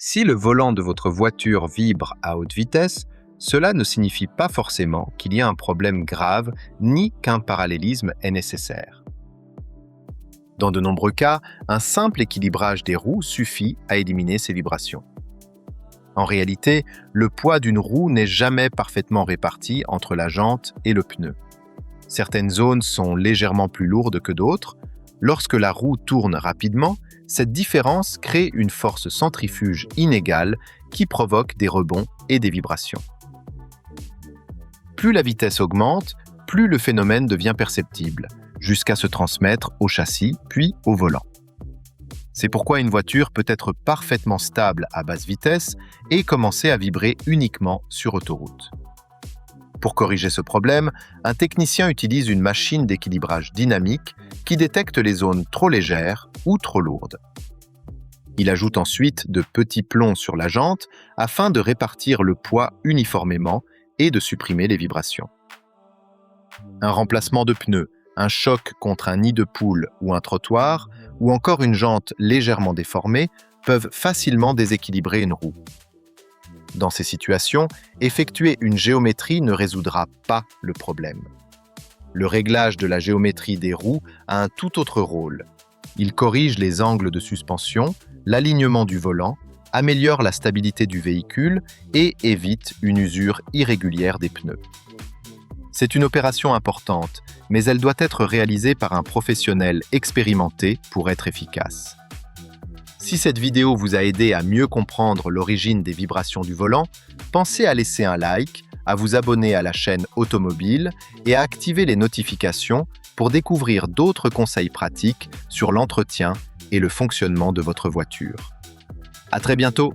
Si le volant de votre voiture vibre à haute vitesse, cela ne signifie pas forcément qu'il y a un problème grave ni qu'un parallélisme est nécessaire. Dans de nombreux cas, un simple équilibrage des roues suffit à éliminer ces vibrations. En réalité, le poids d'une roue n'est jamais parfaitement réparti entre la jante et le pneu. Certaines zones sont légèrement plus lourdes que d'autres. Lorsque la roue tourne rapidement, cette différence crée une force centrifuge inégale qui provoque des rebonds et des vibrations. Plus la vitesse augmente, plus le phénomène devient perceptible, jusqu'à se transmettre au châssis puis au volant. C'est pourquoi une voiture peut être parfaitement stable à basse vitesse et commencer à vibrer uniquement sur autoroute. Pour corriger ce problème, un technicien utilise une machine d'équilibrage dynamique qui détecte les zones trop légères ou trop lourdes. Il ajoute ensuite de petits plombs sur la jante afin de répartir le poids uniformément et de supprimer les vibrations. Un remplacement de pneus, un choc contre un nid de poule ou un trottoir, ou encore une jante légèrement déformée peuvent facilement déséquilibrer une roue. Dans ces situations, effectuer une géométrie ne résoudra pas le problème. Le réglage de la géométrie des roues a un tout autre rôle. Il corrige les angles de suspension, l'alignement du volant, améliore la stabilité du véhicule et évite une usure irrégulière des pneus. C'est une opération importante, mais elle doit être réalisée par un professionnel expérimenté pour être efficace. Si cette vidéo vous a aidé à mieux comprendre l'origine des vibrations du volant, pensez à laisser un like, à vous abonner à la chaîne Automobile et à activer les notifications pour découvrir d'autres conseils pratiques sur l'entretien et le fonctionnement de votre voiture. À très bientôt!